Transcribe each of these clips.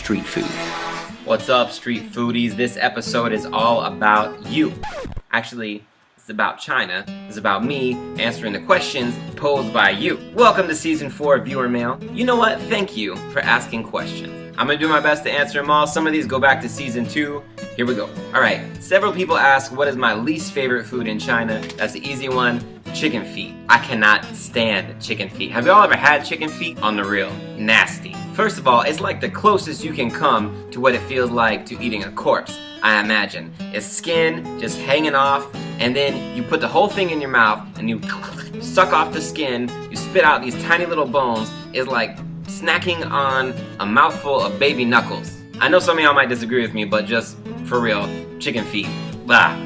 street food. What's up, street foodies? This episode is all about you. Actually, it's about China. It's about me answering the questions posed by you. Welcome to Season 4 of Viewer Mail. You know what? Thank you for asking questions. I'm gonna do my best to answer them all. Some of these go back to Season 2. Here we go. Alright, several people ask what is my least favorite food in China. That's the easy one. Chicken feet. I cannot stand chicken feet. Have y'all ever had chicken feet? On the real. Nasty. First of all, it's like the closest you can come to what it feels like to eating a corpse, I imagine. It's skin just hanging off, and then you put the whole thing in your mouth, and you suck off the skin, you spit out these tiny little bones. It's like snacking on a mouthful of baby knuckles. I know some of y'all might disagree with me, but just for real, chicken feet. Blah.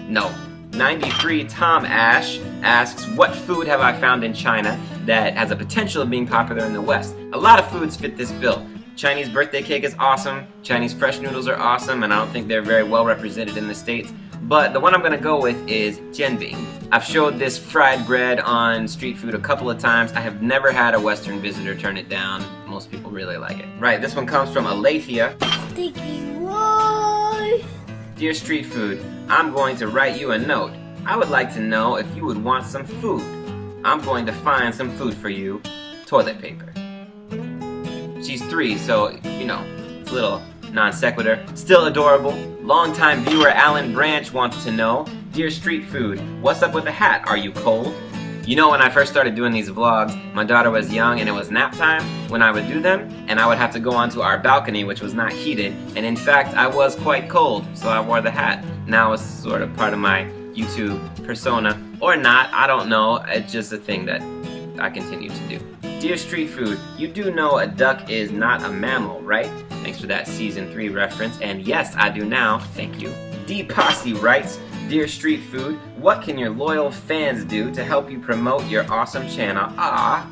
No. 93 Tom Ash asks, what food have I found in China that has a potential of being popular in the West? A lot of foods fit this bill. Chinese birthday cake is awesome, Chinese fresh noodles are awesome, and I don't think they're very well represented in the States. But the one I'm gonna go with is jianbing. I've showed this fried bread on street food a couple of times. I have never had a Western visitor turn it down. Most people really like it. Right, this one comes from Alethea. Sticky rice. Dear street food, I'm going to write you a note. I would like to know if you would want some food. I'm going to find some food for you. Toilet paper. She's 3, so, you know, it's a little non sequitur. Still adorable. Longtime viewer Alan Branch wants to know, dear street food, what's up with the hat? Are you cold? You know, when I first started doing these vlogs, my daughter was young and it was nap time when I would do them, and I would have to go onto our balcony, which was not heated, and in fact, I was quite cold, so I wore the hat. Now it's sort of part of my YouTube persona, or not, I don't know, it's just a thing that I continue to do. Dear street food, you do know a duck is not a mammal, right? Thanks for that Season 3 reference, and yes, I do now, thank you. D Posse writes, dear street food, what can your loyal fans do to help you promote your awesome channel? Ah,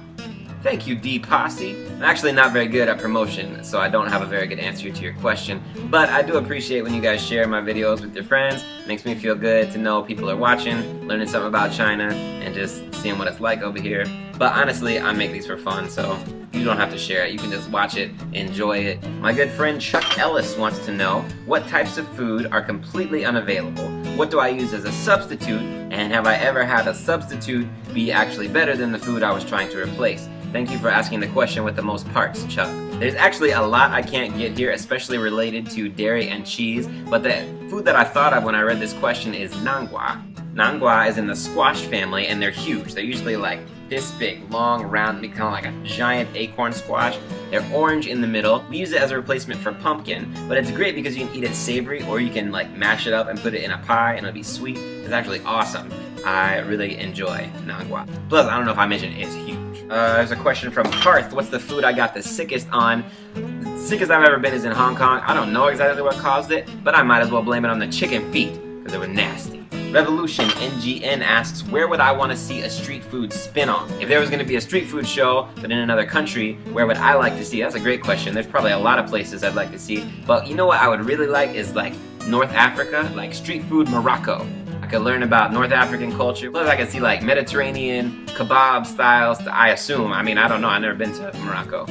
thank you, D Posse. I'm actually not very good at promotion, so I don't have a very good answer to your question, but I do appreciate when you guys share my videos with your friends. It makes me feel good to know people are watching, learning something about China, and just seeing what it's like over here. But honestly, I make these for fun, so you don't have to share it. You can just watch it, enjoy it. My good friend Chuck Ellis wants to know, what types of food are completely unavailable? What do I use as a substitute? And have I ever had a substitute be actually better than the food I was trying to replace? Thank you for asking the question with the most parts, Chuck. There's actually a lot I can't get here, especially related to dairy and cheese, but the food that I thought of when I read this question is nangua. Nangua is in the squash family, and they're huge. They're usually like this big, long, round, kind of like a giant acorn squash. They're orange in the middle. We use it as a replacement for pumpkin, but it's great because you can eat it savory, or you can like mash it up and put it in a pie and it'll be sweet. It's actually awesome. I really enjoy nangua. Plus, I don't know if I mentioned it's huge. There's a question from Parth. What's the food I got the sickest on? The sickest I've ever been is in Hong Kong. I don't know exactly what caused it, but I might as well blame it on the chicken feet, because they were nasty. Revolution NGN asks, where would I want to see a street food spin-off? If there was going to be a street food show, but in another country, where would I like to see? That's a great question. There's probably a lot of places I'd like to see, but you know what I would really like is like North Africa, like street food Morocco. I could learn about North African culture. Plus I could see like Mediterranean kebab styles, I assume. I mean, I don't know, I've never been to Morocco.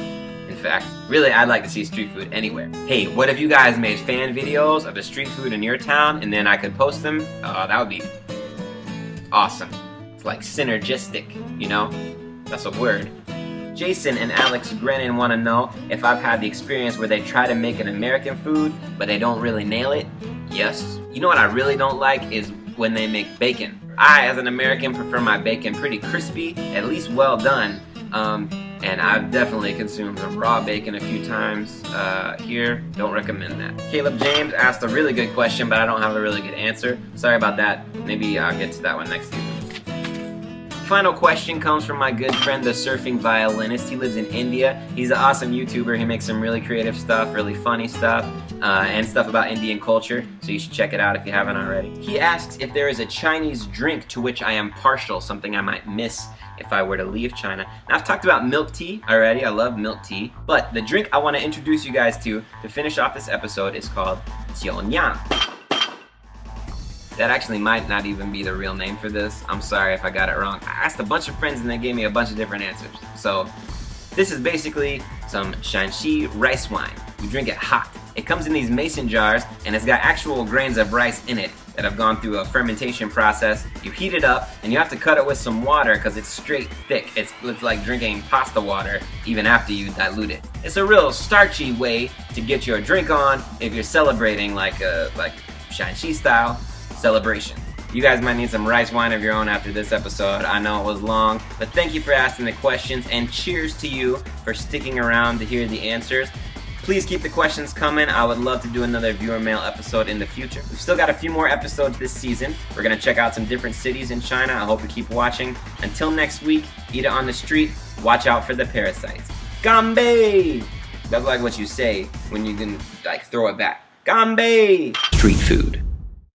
In fact, really, I'd like to see street food anywhere. Hey, what if you guys made fan videos of the street food in your town and then I could post them? That would be awesome. It's like synergistic, you know? That's a word. Jason and Alex Grennan want to know if I've had the experience where they try to make an American food, but they don't really nail it. Yes. You know what I really don't like is when they make bacon. I, as an American, prefer my bacon pretty crispy, at least well done. And I've definitely consumed some raw bacon a few times here. Don't recommend that. Caleb James asked a really good question, but I don't have a really good answer. Sorry about that. Maybe I'll get to that one next season. Final question comes from my good friend, the surfing violinist. He lives in India. He's an awesome YouTuber. He makes some really creative stuff, really funny stuff, and stuff about Indian culture, so you should check it out if you haven't already. He asks if there is a Chinese drink to which I am partial, something I might miss if I were to leave China. Now, I've talked about milk tea already. I love milk tea, but the drink I want to introduce you guys to finish off this episode is called jiaoniang. That actually might not even be the real name for this. I'm sorry if I got it wrong. I asked a bunch of friends and they gave me a bunch of different answers. So this is basically some Shanxi rice wine. You drink it hot. It comes in these mason jars, and it's got actual grains of rice in it that have gone through a fermentation process. You heat it up, and you have to cut it with some water because it's straight thick. It's like drinking pasta water even after you dilute it. It's a real starchy way to get your drink on if you're celebrating like Shanxi style celebration. You guys might need some rice wine of your own after this episode. I know it was long, but thank you for asking the questions, and cheers to you for sticking around to hear the answers. Please keep the questions coming. I would love to do another viewer mail episode in the future. We've still got a few more episodes this season. We're going to check out some different cities in China. I hope you keep watching. Until next week, eat it on the street. Watch out for the parasites. Ganbei! That's like what you say when you can throw it back. Ganbei! Street food.